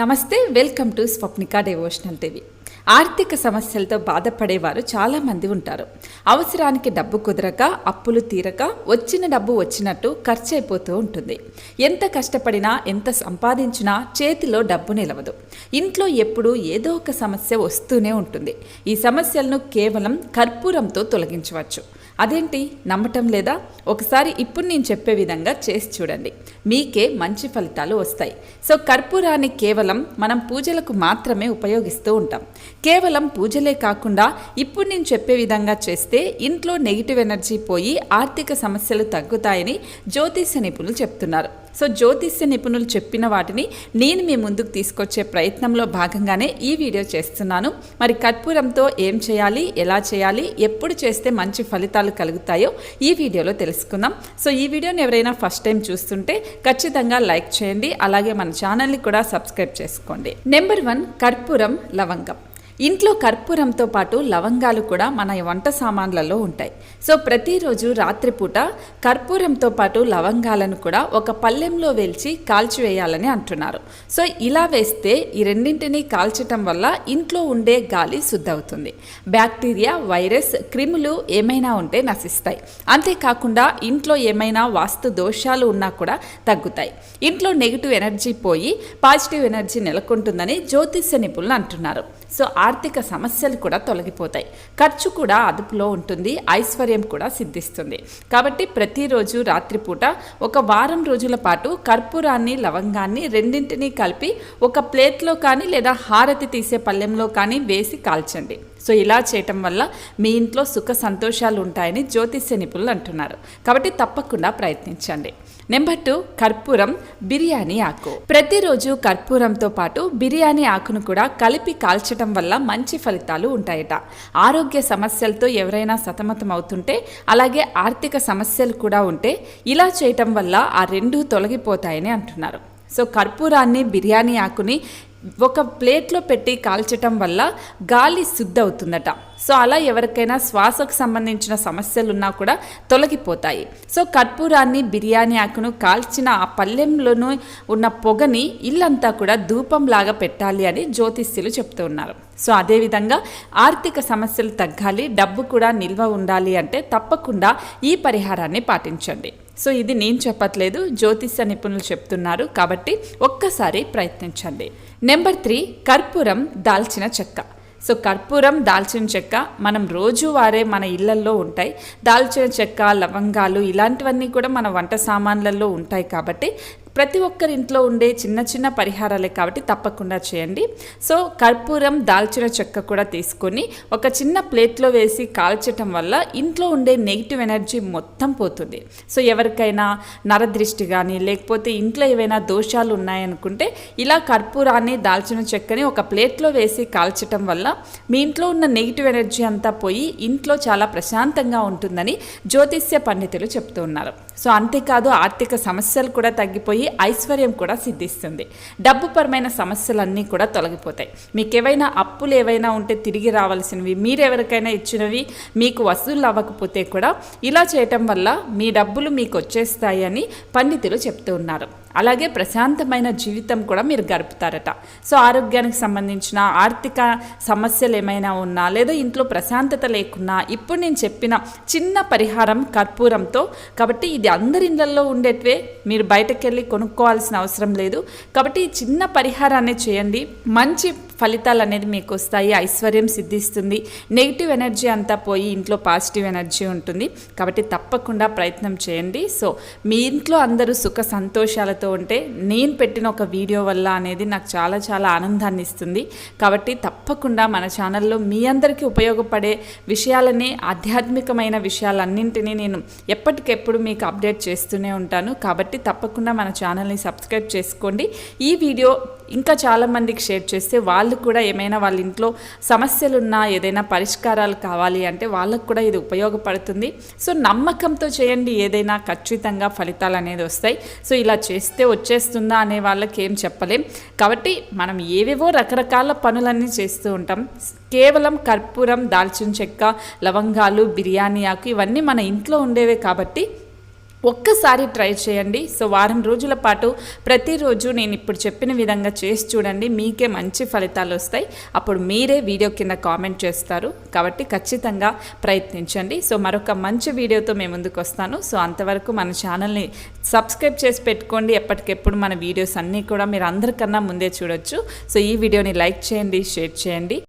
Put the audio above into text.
నమస్తే, welcome to Swapnika devotional TV. ఆర్థిక సమస్యలతో బాధపడేవారు చాలామంది ఉంటారు. అవసరానికి డబ్బు కుదరక, అప్పులు తీరక, వచ్చిన డబ్బు వచ్చినట్టు ఖర్చు అయిపోతూ ఉంటుంది. ఎంత కష్టపడినా, ఎంత సంపాదించినా చేతిలో డబ్బు నిలవదు. ఇంట్లో ఎప్పుడూ ఏదో ఒక సమస్య వస్తూనే ఉంటుంది. ఈ సమస్యలను కేవలం కర్పూరంతో తొలగించవచ్చు. అదేంటి, నమ్మటం లేదా? ఒకసారి ఇప్పుడు నేను చెప్పే విధంగా చేసి చూడండి, మీకే మంచి ఫలితాలు వస్తాయి. సో కర్పూరాన్ని కేవలం మనం పూజలకు మాత్రమే ఉపయోగిస్తూ ఉంటాం. కేవలం పూజలే కాకుండా ఇప్పుడు నేను చెప్పే విధంగా చేస్తే ఇంట్లో నెగిటివ్ ఎనర్జీ పోయి ఆర్థిక సమస్యలు తగ్గుతాయని జ్యోతిష్య నిపుణులు చెప్తున్నారు. సో జ్యోతిష్య నిపుణులు చెప్పిన వాటిని నేను మీ ముందుకు తీసుకొచ్చే ప్రయత్నంలో భాగంగానే ఈ వీడియో చేస్తున్నాను. మరి కర్పూరంతో ఏం చేయాలి, ఎలా చేయాలి, ఎప్పుడు చేస్తే మంచి ఫలితాలు కలుగుతాయో ఈ వీడియోలో తెలుసుకుందాం. సో ఈ వీడియోని ఎవరైనా ఫస్ట్ టైం చూస్తుంటే ఖచ్చితంగా లైక్ చేయండి. అలాగే మన ఛానల్ని కూడా సబ్స్క్రైబ్ చేసుకోండి. నెంబర్ 1, కర్పూరం, లవంగం. ఇంట్లో కర్పూరంతో పాటు లవంగాలు కూడా మన వంట సామాన్లలో ఉంటాయి. సో ప్రతిరోజు రాత్రిపూట కర్పూరంతో పాటు లవంగాలను కూడా ఒక పళ్ళెంలో వేల్చి కాల్చివేయాలని అంటున్నారు. సో ఇలా వేస్తే ఈ రెండింటినీ కాల్చటం వల్ల ఇంట్లో ఉండే గాలి శుద్ధవుతుంది. బ్యాక్టీరియా, వైరస్, క్రిములు ఏమైనా ఉంటే నశిస్తాయి. అంతేకాకుండా ఇంట్లో ఏమైనా వాస్తు దోషాలు ఉన్నా కూడా తగ్గుతాయి. ఇంట్లో నెగిటివ్ ఎనర్జీ పోయి పాజిటివ్ ఎనర్జీ నెలకొంటుందని జ్యోతిష్య నిపుణులు అంటున్నారు. సో ఆర్థిక సమస్యలు కూడా తొలగిపోతాయి, ఖర్చు కూడా అదుపులో ఉంటుంది, ఐశ్వర్యం కూడా సిద్ధిస్తుంది. కాబట్టి ప్రతిరోజు రాత్రిపూట ఒక వారం రోజుల పాటు కర్పూరాన్ని, లవంగాన్ని రెండింటినీ కలిపి ఒక ప్లేట్లో కానీ లేదా హారతి తీసే పళ్ళెంలో కానీ వేసి కాల్చండి. సో ఇలా చేయటం వల్ల మీ ఇంట్లో సుఖ సంతోషాలు ఉంటాయని జ్యోతిష్య నిపుణులు అంటున్నారు. కాబట్టి తప్పకుండా ప్రయత్నించండి. నెంబర్ 2, కర్పూరం, బిర్యానీ ఆకు. ప్రతిరోజు కర్పూరంతో పాటు బిర్యానీ ఆకును కూడా కలిపి కాల్చటం వల్ల మంచి ఫలితాలు ఉంటాయట. ఆరోగ్య సమస్యలతో ఎవరైనా సతమతం అవుతుంటే, అలాగే ఆర్థిక సమస్యలు కూడా ఉంటే ఇలా చేయటం వల్ల ఆ రెండూ తొలగిపోతాయని అంటున్నారు. సో కర్పూరాన్ని, బిర్యానీ ఆకుని ఒక ప్లేట్లో పెట్టి కాల్చటం వల్ల గాలి శుద్ధి అవుతుందట. సో అలా ఎవరికైనా శ్వాసకు సంబంధించిన సమస్యలు ఉన్నా కూడా తొలగిపోతాయి. సో కర్పూరాన్ని, బిర్యానీ ఆకును కాల్చిన ఆ పళ్ళెంలోనూ ఉన్న పొగని ఇల్లంతా కూడా ధూపంలాగా పెట్టాలి అని జ్యోతిష్యులు చెప్తూ ఉన్నారు. సో అదేవిధంగా ఆర్థిక సమస్యలు తగ్గాలి, డబ్బు కూడా నిల్వ ఉండాలి అంటే తప్పకుండా ఈ పరిహారాన్ని పాటించండి. సో ఇది నేను చెప్పట్లేదు, జ్యోతిష్య నిపుణులు చెప్తున్నారు. కాబట్టి ఒక్కసారి ప్రయత్నించండి. నెంబర్ 3, కర్పూరం, దాల్చిన చెక్క. సో కర్పూరం, దాల్చిన చెక్క మనం రోజువారే మన ఇళ్లల్లో ఉంటాయి. దాల్చిన చెక్క, లవంగాలు ఇలాంటివన్నీ కూడా మన వంట సామాన్లలో ఉంటాయి. కాబట్టి ప్రతి ఒక్కరి ఇంట్లో ఉండే చిన్న చిన్న పరిహారాలే కాబట్టి తప్పకుండా చేయండి. సో కర్పూరం, దాల్చిన చెక్క కూడా తీసుకొని ఒక చిన్న ప్లేట్లో వేసి కాల్చటం వల్ల ఇంట్లో ఉండే నెగిటివ్ ఎనర్జీ మొత్తం పోతుంది. సో ఎవరికైనా నరదృష్టి కానీ లేకపోతే ఇంట్లో ఏవైనా దోషాలు ఉన్నాయనుకుంటే ఇలా కర్పూరాన్ని, దాల్చిన చెక్కని ఒక ప్లేట్లో వేసి కాల్చటం వల్ల మీ ఇంట్లో ఉన్న నెగిటివ్ ఎనర్జీ అంతా పోయి ఇంట్లో చాలా ప్రశాంతంగా ఉంటుందని జ్యోతిష్య పండితులు చెప్తూ ఉన్నారు. సో అంతేకాదు ఆర్థిక సమస్యలు కూడా తగ్గిపోయి ఐశ్వర్యం కూడా సిద్ధిస్తుంది. డబ్బుపరమైన సమస్యలన్నీ కూడా తొలగిపోతాయి. మీకు ఏవైనా అప్పులు ఏవైనా ఉంటే తిరిగి రావాల్సినవి, మీరెవరికైనా ఇచ్చినవి మీకు వసూలు అవ్వకపోతే కూడా ఇలా చేయటం వల్ల మీ డబ్బులు మీకు వచ్చేస్తాయి అని పండితులు చెప్తూ ఉన్నారు. అలాగే ప్రశాంతమైన జీవితం కూడా మీరు గడుపుతారట. సో ఆరోగ్యానికి సంబంధించిన ఆర్థిక సమస్యలు ఏమైనా ఉన్నా లేదా ఇంట్లో ప్రశాంతత లేకున్నా ఇప్పుడు నేను చెప్పిన చిన్న పరిహారం కర్పూరంతో, కాబట్టి ఇది అందరి ఇళ్లలో ఉండేటివే, మీరు బయటకు వెళ్ళి కొనుక్కోవాల్సిన అవసరం లేదు. కాబట్టి ఈ చిన్న పరిహారాన్ని చేయండి, మంచి ఫలితాలు అనేది మీకు వస్తాయి, ఐశ్వర్యం సిద్ధిస్తుంది, నెగిటివ్ ఎనర్జీ అంతా పోయి ఇంట్లో పాజిటివ్ ఎనర్జీ ఉంటుంది. కాబట్టి తప్పకుండా ప్రయత్నం చేయండి. సో మీ ఇంట్లో అందరూ సుఖ సంతోషాలతో ఉంటే నేను పెట్టిన ఒక వీడియో వల్ల అనేది నాకు చాలా చాలా ఆనందాన్ని ఇస్తుంది. కాబట్టి తప్పకుండా మన ఛానల్లో మీ అందరికీ ఉపయోగపడే విషయాలని, ఆధ్యాత్మికమైన విషయాలన్నింటినీ నేను ఎప్పటికెప్పుడు మీకు అప్డేట్ చేస్తూనే ఉంటాను. కాబట్టి తప్పకుండా మన ఛానల్ని సబ్స్క్రైబ్ చేసుకోండి. ఈ వీడియో ఇంకా చాలామందికి షేర్ చేస్తే వాళ్ళు కూడా ఏమైనా వాళ్ళ ఇంట్లో సమస్యలున్నా, ఏదైనా పరిష్కారాలు కావాలి అంటే వాళ్ళకు కూడా ఇది ఉపయోగపడుతుంది. సో నమ్మకంతో చేయండి, ఏదైనా ఖచ్చితంగా ఫలితాలు అనేది వస్తాయి. సో ఇలా చేస్తే వచ్చేస్తుందా అనే వాళ్ళకి ఏం చెప్పలేం. కాబట్టి మనం ఏవేవో రకరకాల పనులన్నీ చేస్తూ ఉంటాం. కేవలం కర్పూరం, దాల్చిన చెక్క, లవంగాలు, బిర్యానీ ఆకు ఇవన్నీ మన ఇంట్లో ఉండేవే కాబట్టి ఒక్కసారి ట్రై చేయండి. సో వారం రోజుల పాటు ప్రతిరోజు నేను ఇప్పుడు చెప్పిన విధంగా చేసి చూడండి, మీకే మంచి ఫలితాలు వస్తాయి. అప్పుడు మీరే వీడియో కింద కామెంట్ చేస్తారు. కాబట్టి ఖచ్చితంగా ప్రయత్నించండి. సో మరొక మంచి వీడియోతో మేము ముందుకు వస్తాను. సో అంతవరకు మన ఛానల్ని సబ్స్క్రైబ్ చేసి పెట్టుకోండి. ఎప్పటికెప్పుడు మన వీడియోస్ అన్నీ కూడా మీరు అందరికన్నా ముందే చూడొచ్చు. సో ఈ వీడియోని లైక్ చేయండి, షేర్ చేయండి.